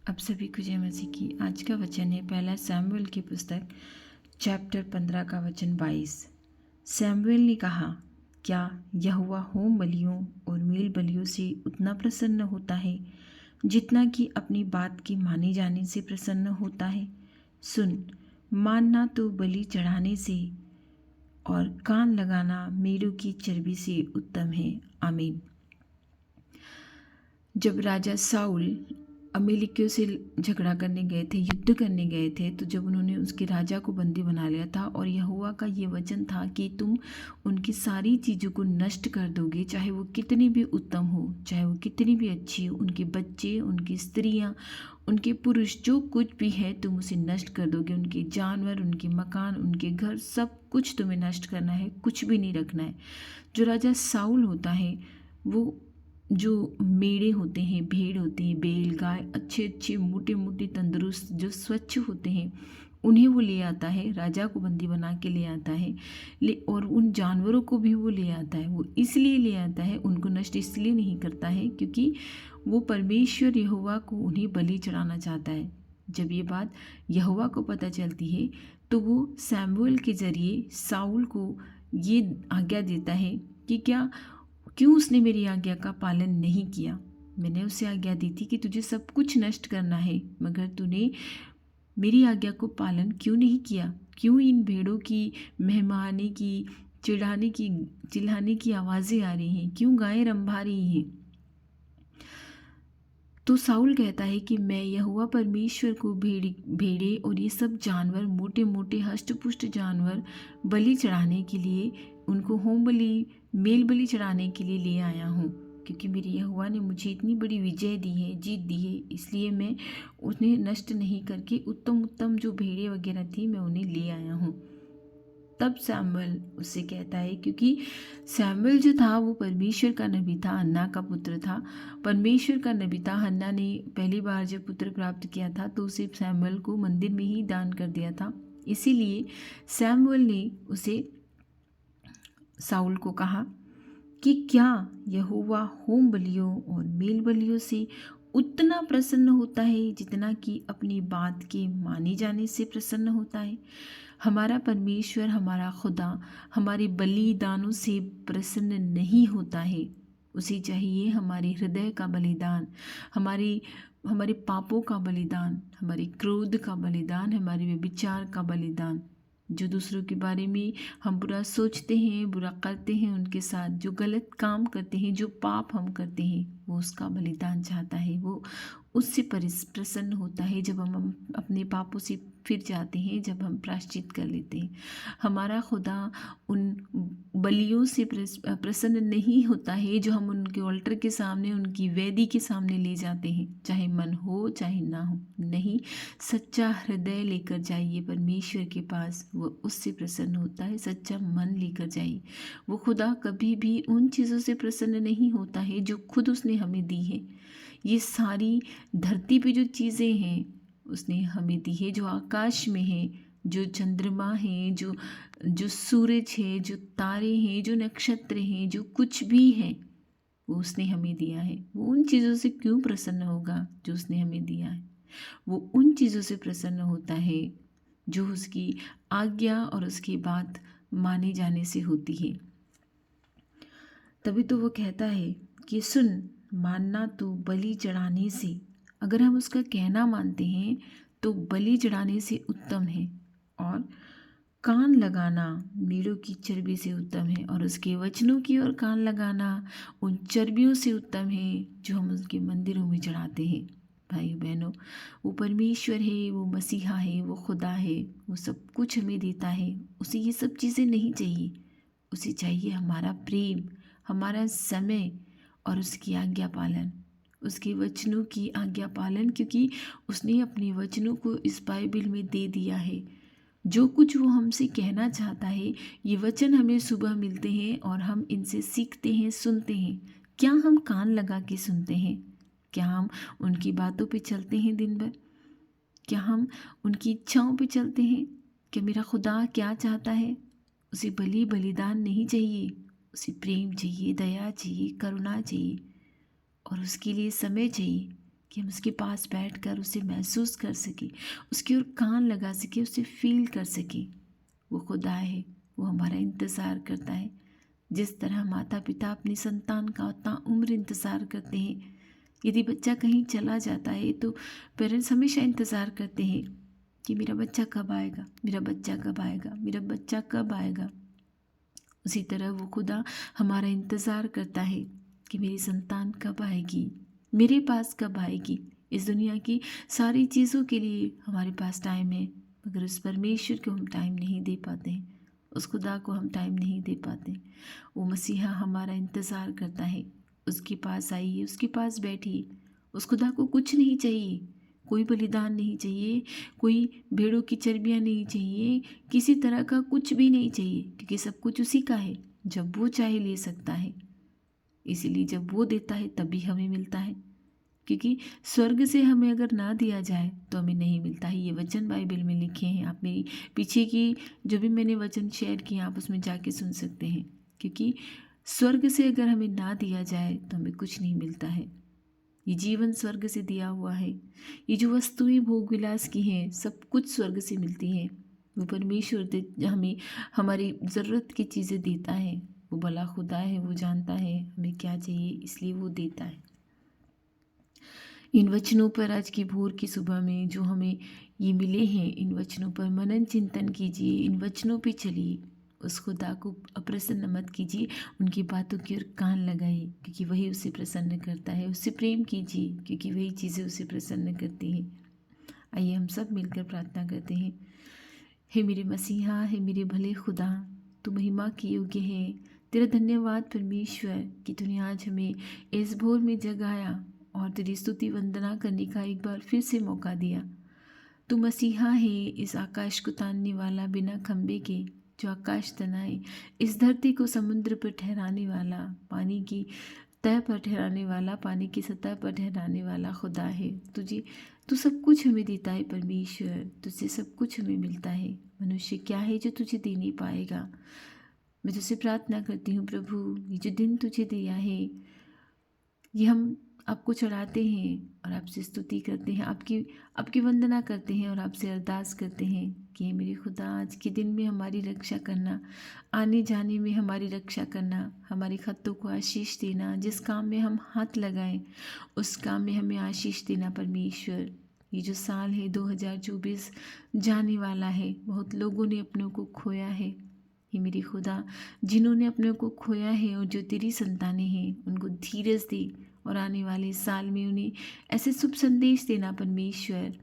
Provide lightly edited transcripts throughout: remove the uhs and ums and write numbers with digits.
आप सभी को जय मसीह की। आज का वचन है पहला सैमुएल की पुस्तक चैप्टर 15 का वचन 22। सैमुएल ने कहा, क्या यहोवा होम बलियों और मेल बलियों से उतना प्रसन्न होता है जितना कि अपनी बात के माने जाने से प्रसन्न होता है? सुन, मानना तो बलि चढ़ाने से और कान लगाना मेढ़ों की चर्बी से उत्तम है। आमीन। जब राजा साउल अमेलिकियों से झगड़ा करने गए थे, युद्ध करने गए थे, तो जब उन्होंने उसके राजा को बंदी बना लिया था और यहोवा का ये वचन था कि तुम उनकी सारी चीज़ों को नष्ट कर दोगे, चाहे वो कितनी भी उत्तम हो, चाहे वो कितनी भी अच्छी हो, उनके बच्चे, उनकी स्त्रियां, उनके पुरुष, जो कुछ भी है तुम उसे नष्ट कर दोगे। उनके जानवर, उनके मकान, उनके घर, सब कुछ तुम्हें नष्ट करना है, कुछ भी नहीं रखना है। जो राजा साउल होता है वो जो मेढ़े होते हैं, भेड़ होते हैं, बैल, गाय, अच्छे अच्छे मोटे मोटे तंदुरुस्त जो स्वच्छ होते हैं, उन्हें वो ले आता है, राजा को बंदी बना के ले आता है। और उन जानवरों को भी वो ले आता है। वो इसलिए ले आता है, उनको नष्ट इसलिए नहीं करता है क्योंकि वो परमेश्वर यहोवा को उन्हें बलि चढ़ाना चाहता है। जब ये बात यहोवा को पता चलती है तो वो सैमुएल के जरिए साउल को ये आज्ञा देता है कि क्यों उसने मेरी आज्ञा का पालन नहीं किया। मैंने उसे आज्ञा दी थी कि तुझे सब कुछ नष्ट करना है, मगर तूने मेरी आज्ञा को पालन क्यों नहीं किया? क्यों इन भेड़ों की मेहमानी की, चिल्लाने की आवाज़ें आ रही हैं? क्यों गायें रंभा रही हैं? तो साउल कहता है कि मैं यहोवा परमेश्वर को भेड़े और ये सब जानवर, मोटे मोटे हष्ट-पुष्ट जानवर बलि चढ़ाने के लिए, उनको होम बलि, मेल बलि चढ़ाने के लिए ले आया हूँ, क्योंकि मेरे यहोवा ने मुझे इतनी बड़ी विजय दी है, जीत दी है, इसलिए मैं उन्हें नष्ट नहीं करके उत्तम उत्तम जो भेड़े वगैरह थी मैं उन्हें ले आया हूँ। तब सैमुएल उससे कहता है, क्योंकि सैमुएल जो था वो परमेश्वर का नबी था, हन्ना का पुत्र था, परमेश्वर का नबी था। हन्ना ने पहली बार जब पुत्र प्राप्त किया था तो उसे सैमुएल को मंदिर में ही दान कर दिया था। इसीलिए सैमुएल ने उसे साउल को कहा कि क्या यहोवा होम बलियों और मेल बलियों से उतना प्रसन्न होता है जितना कि अपनी बात के माने जाने से प्रसन्न होता है? हमारा परमेश्वर, हमारा खुदा हमारे बलिदानों से प्रसन्न नहीं होता है। उसे चाहिए हमारे हृदय का बलिदान, हमारे पापों का बलिदान, हमारे क्रोध का बलिदान, हमारे व्यभिचार का बलिदान। जो दूसरों के बारे में हम बुरा सोचते हैं, बुरा करते हैं, उनके साथ जो गलत काम करते हैं, जो पाप हम करते हैं, वो उसका बलिदान चाहता है। वो उससे प्रसन्न होता है जब हम अपने पापों से फिर जाते हैं, जब हम प्रायश्चित कर लेते हैं। हमारा खुदा उन बलियों से प्रसन्न नहीं होता है जो हम उनके ऑल्टर के सामने, उनकी वेदी के सामने ले जाते हैं, चाहे मन हो चाहे ना हो। नहीं, सच्चा हृदय लेकर जाइए परमेश्वर के पास, वो उससे प्रसन्न होता है। सच्चा मन लेकर जाइए। वो खुदा कभी भी उन चीज़ों से प्रसन्न नहीं होता है जो खुद उसने हमें दी है। ये सारी धरती पे जो चीज़ें हैं उसने हमें दी है, जो आकाश में है, जो चंद्रमा है, जो जो सूरज है, जो तारे हैं, जो नक्षत्र हैं, जो कुछ भी है वो उसने हमें दिया है। वो उन चीज़ों से क्यों प्रसन्न होगा जो उसने हमें दिया है? वो उन चीज़ों से प्रसन्न होता है जो उसकी आज्ञा और उसकी बात माने जाने से होती है। तभी तो वो कहता है कि सुन, मानना तो बलि चढ़ाने से, अगर हम उसका कहना मानते हैं तो बलि चढ़ाने से उत्तम है, और कान लगाना मेढ़ों की चर्बी से उत्तम है, और उसके वचनों की ओर कान लगाना उन चर्बियों से उत्तम है जो हम उसके मंदिरों में चढ़ाते हैं। भाई बहनों, वो परमेश्वर है, वो मसीहा है, वो खुदा है, वो सब कुछ हमें देता है। उसे ये सब चीज़ें नहीं चाहिए। उसे चाहिए हमारा प्रेम, हमारा समय और उसकी आज्ञा पालन, उसके वचनों की आज्ञा पालन, क्योंकि उसने अपने वचनों को इस बाइबल में दे दिया है। जो कुछ वो हमसे कहना चाहता है, ये वचन हमें सुबह मिलते हैं और हम इनसे सीखते हैं, सुनते हैं। क्या हम कान लगा के सुनते हैं? क्या हम उनकी बातों पे चलते हैं दिन भर? क्या हम उनकी इच्छाओं पे चलते हैं? कि मेरा खुदा क्या चाहता है? उसे बलिदान नहीं चाहिए, उसे प्रेम चाहिए, दया चाहिए, करुणा चाहिए, और उसके लिए समय चाहिए। कि हम उसके पास बैठकर उसे महसूस कर सकें, उसकी ओर कान लगा सकें, उसे फील कर सकें। वो खुदा है, वो हमारा इंतज़ार करता है। जिस तरह माता पिता अपनी संतान का उतना उम्र इंतज़ार करते हैं, यदि बच्चा कहीं चला जाता है तो पेरेंट्स हमेशा इंतज़ार करते हैं कि मेरा बच्चा कब आएगा, मेरा बच्चा कब आएगा, मेरा बच्चा कब आएगा। उसी तरह वो खुदा हमारा इंतज़ार करता है कि मेरी संतान कब आएगी, मेरे पास कब आएगी। इस दुनिया की सारी चीज़ों के लिए हमारे पास टाइम है, मगर उस परमेश्वर को हम टाइम नहीं दे पाते हैं, उस खुदा को हम टाइम नहीं दे पाते। वो मसीहा हमारा इंतज़ार करता है। उसके पास आइए, उसके पास बैठिए। उस खुदा को कुछ नहीं चाहिए, कोई बलिदान नहीं चाहिए, कोई भेड़ों की चर्बियाँ नहीं चाहिए, किसी तरह का कुछ भी नहीं चाहिए, क्योंकि सब कुछ उसी का है। जब वो चाहे ले सकता है, इसीलिए जब वो देता है तभी हमें मिलता है, क्योंकि स्वर्ग से हमें अगर ना दिया जाए तो हमें नहीं मिलता है। ये वचन बाइबल में लिखे हैं। आप मेरी पीछे की जो भी मैंने वचन शेयर किए आप उसमें जाके सुन सकते हैं, क्योंकि स्वर्ग से अगर हमें ना दिया जाए तो हमें कुछ नहीं मिलता है। ये जीवन स्वर्ग से दिया हुआ है। ये जो वस्तुएं भोग विलास की हैं सब कुछ स्वर्ग से मिलती हैं। वो परमेश्वर हमें हमारी ज़रूरत की चीज़ें देता है। वो भला खुदा है, वो जानता है हमें क्या चाहिए, इसलिए वो देता है। इन वचनों पर आज की भोर की सुबह में जो हमें ये मिले हैं, इन वचनों पर मनन चिंतन कीजिए, इन वचनों पे चलिए। उस खुदा को अप्रसन्न मत कीजिए, उनकी बातों की ओर कान लगाइए, क्योंकि वही उसे प्रसन्न करता है। उससे प्रेम कीजिए, क्योंकि वही चीज़ें उसे प्रसन्न करती हैं। आइए हम सब मिलकर प्रार्थना करते हैं। हे मेरे मसीहा, हे मेरे भले खुदा, तू महिमा के योग्य है। तेरा धन्यवाद परमेश्वर कि तूने आज हमें इस भोर में जगाया और तेरी स्तुति वंदना करने का एक बार फिर से मौका दिया। तू मसीहा है, इस आकाश को तानने वाला, बिना खंबे के जो आकाश तनाए, इस धरती को समुद्र पर ठहराने वाला, पानी की तह पर ठहराने वाला, पानी की सतह पर ठहराने वाला खुदा है। तू सब कुछ हमें देता है परमेश्वर, तुझसे सब कुछ हमें मिलता है। मनुष्य क्या है जो तुझे दे नहीं पाएगा। मैं तुझसे प्रार्थना करती हूँ प्रभु, ये जो दिन तुझे दिया है ये हम आपको चढ़ाते हैं और आपसे स्तुति करते हैं, आपकी वंदना करते हैं और आपसे अरदास करते हैं कि मेरे खुदा आज के दिन में हमारी रक्षा करना, आने जाने में हमारी रक्षा करना, हमारे खतों को आशीष देना, जिस काम में हम हाथ लगाएं उस काम में हमें आशीष देना परमेश्वर। ये जो साल है 2024 जाने वाला है, बहुत लोगों ने अपनों को खोया है। ये मेरे खुदा, जिन्होंने अपने को खोया है और जो तेरी संतानें हैं उनको धीरज दे और आने वाले साल में उन्हें ऐसे शुभ संदेश देना परमेश्वर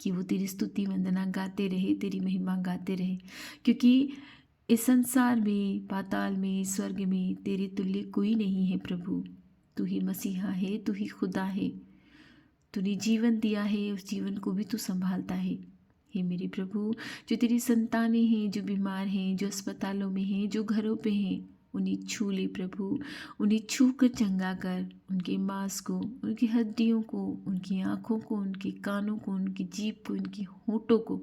कि वो तेरी स्तुति वंदना गाते रहे, तेरी महिमा गाते रहे, क्योंकि इस संसार में, पाताल में, स्वर्ग में तेरे तुल्य कोई नहीं है प्रभु। तू ही मसीहा है, तू ही खुदा है। तूने जीवन दिया है, उस जीवन को भी तू संभालता है। हे मेरे प्रभु, जो तेरी संतानें हैं, जो बीमार हैं, जो अस्पतालों में हैं, जो घरों पे हैं, उन्हें छू ले प्रभु, उन्हें छू कर चंगा कर, उनके मांस को, उनकी हड्डियों को, उनकी आँखों को, उनके कानों को, उनकी जीभ को, उनके होंठों को,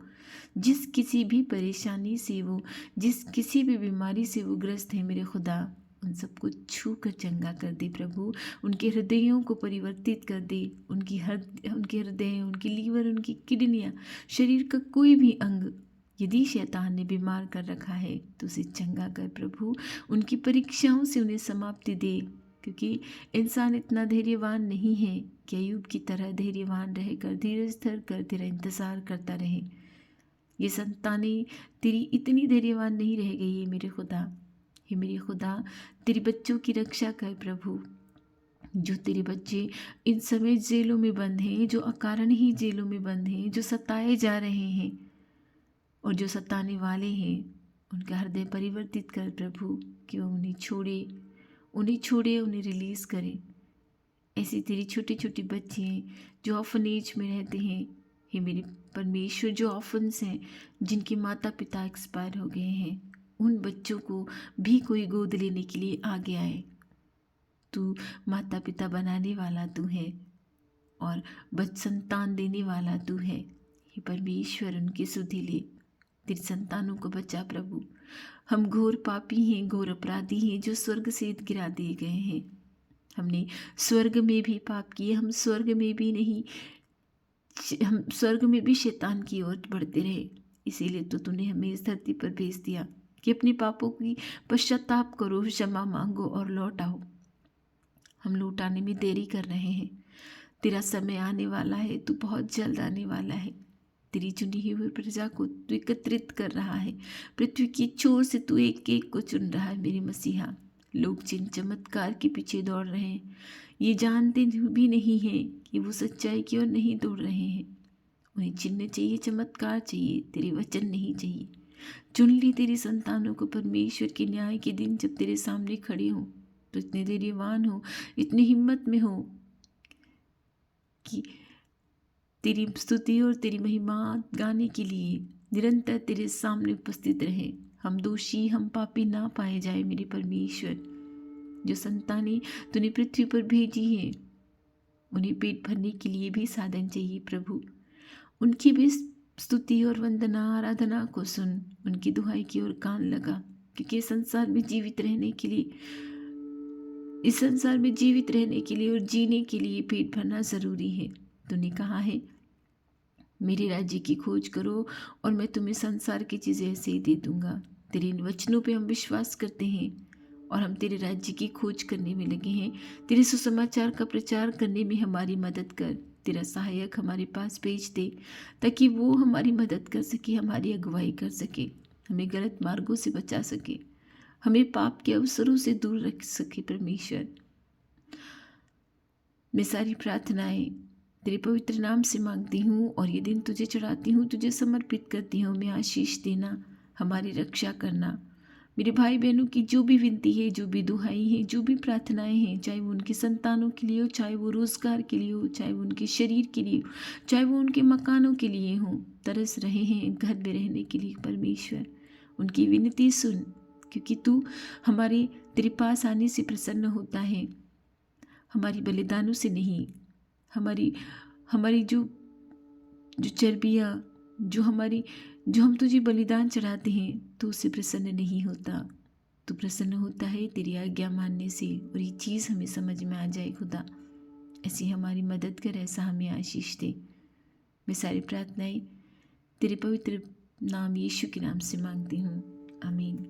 जिस किसी भी परेशानी से वो, जिस किसी भी बीमारी से वो ग्रस्त है मेरे खुदा, उन सबको छू कर चंगा कर दे प्रभु। उनके हृदयों को परिवर्तित कर दे, उनके हृदय, उनकी लीवर, उनकी किडनियाँ, शरीर का कोई भी अंग यदि शैतान ने बीमार कर रखा है तो उसे चंगा कर प्रभु। उनकी परीक्षाओं से उन्हें समाप्ति दे, क्योंकि इंसान इतना धैर्यवान नहीं है कि अय्यूब की तरह धैर्यवान रहकर धीरज धर कर तेरा इंतज़ार करता रहे। ये संतानें तेरी इतनी धैर्यवान नहीं रह गई है मेरे खुदा। हे मेरे खुदा, तेरे बच्चों की रक्षा कर प्रभु। जो तेरे बच्चे इन समय जेलों में बंद हैं, जो अकारण ही जेलों में बंद हैं, जो सताए जा रहे हैं और जो सताने वाले हैं, उनका हृदय परिवर्तित कर प्रभु, कि वो उन्हें छोड़े, उन्हें रिलीज़ करें। ऐसी तेरी छोटी छोटी बच्चे हैं जो ऑफनेज में रहते हैं, हे मेरे परमेश्वर, जो ऑफन्स हैं, जिनके माता पिता एक्सपायर हो गए हैं, उन बच्चों को भी कोई गोद लेने के लिए आगे आए। तू माता पिता बनाने वाला तू है और संतान देने वाला तू है। हे परमेश्वर, उनकी सुधि ले, तेरी संतानों को बचा प्रभु। हम घोर पापी हैं, घोर अपराधी हैं, जो स्वर्ग से गिरा दिए गए हैं। हमने स्वर्ग में भी पाप किए, हम स्वर्ग में भी शैतान की ओर बढ़ते रहे। इसीलिए तो तूने हमें इस धरती पर भेज दिया कि अपने पापों की पश्चाताप करो, क्षमा मांगो और लौट आओ। हम लौट आने में देरी कर रहे हैं। तेरा समय आने वाला है, तू बहुत जल्द आने वाला है। तेरी चुनी हुई प्रजा को तू एकत्रित कर रहा है। पृथ्वी की छोर से तू एक एक को चुन रहा है मेरे मसीहा। लोग जिन चमत्कार के पीछे दौड़ रहे हैं, ये जानते भी नहीं हैं कि वो सच्चाई की ओर नहीं दौड़ रहे हैं। उन्हें चिन्ह चाहिए, चमत्कार चाहिए, तेरे वचन नहीं चाहिए। चुन ली तेरी संतानों को परमेश्वर के न्याय के दिन जब तेरे सामने खड़े हो, तो इतने धैर्यवान हो, इतने हिम्मत में हो कि तेरी स्तुति और तेरी महिमा गाने के लिए निरंतर तेरे सामने उपस्थित रहे। हम दोषी, हम पापी ना पाए जाए मेरे परमेश्वर। जो संतानें तूने पृथ्वी पर भेजी हैं, उन्हें पेट भरने के लिए भी साधन चाहिए प्रभु। उनकी भी स्तुति और वंदना आराधना को सुन, उनकी दुहाई की ओर कान लगा, क्योंकि इस संसार में जीवित रहने के लिए और जीने के लिए पेट भरना ज़रूरी है। तूने कहा है मेरे राज्य की खोज करो और मैं तुम्हें संसार की चीज़ें ऐसे ही दे दूंगा। तेरे इन वचनों पे हम विश्वास करते हैं और हम तेरे राज्य की खोज करने में लगे हैं। तेरे सुसमाचार का प्रचार करने में हमारी मदद कर। तेरा सहायक हमारे पास भेज दे ताकि वो हमारी मदद कर सके, हमारी अगुवाई कर सके, हमें गलत मार्गों से बचा सके, हमें पाप के अवसरों से दूर रख सके। परमेश्वर, मैं सारी प्रार्थनाएं तेरे पवित्र नाम से मांगती हूँ और ये दिन तुझे चढ़ाती हूँ, तुझे समर्पित करती हूँ। मैं आशीष देना, हमारी रक्षा करना। मेरे भाई बहनों की जो भी विनती है, जो भी दुहाई है, जो भी प्रार्थनाएं हैं, चाहे वो उनकी संतानों के लिए हो, चाहे वो रोजगार के लिए हो, चाहे वो उनके शरीर के लिए हो, चाहे वो उनके मकानों के लिए हो, तरस रहे हैं घर में रहने के लिए, परमेश्वर उनकी विनती सुन, क्योंकि तू तेरे पास आने से प्रसन्न होता है, हमारी बलिदानों से नहीं। हमारी जो चर्बियाँ, जो हम तुझे बलिदान चढ़ाते हैं, तो उससे प्रसन्न नहीं होता। तू प्रसन्न होता है तेरी आज्ञा मानने से, और ये चीज़ हमें समझ में आ जाए खुदा। ऐसी हमारी मदद कर, ऐसा हमें आशीष दे। मैं सारी प्रार्थनाएं तेरे पवित्र नाम यीशु के नाम से मांगती हूँ, आमीन।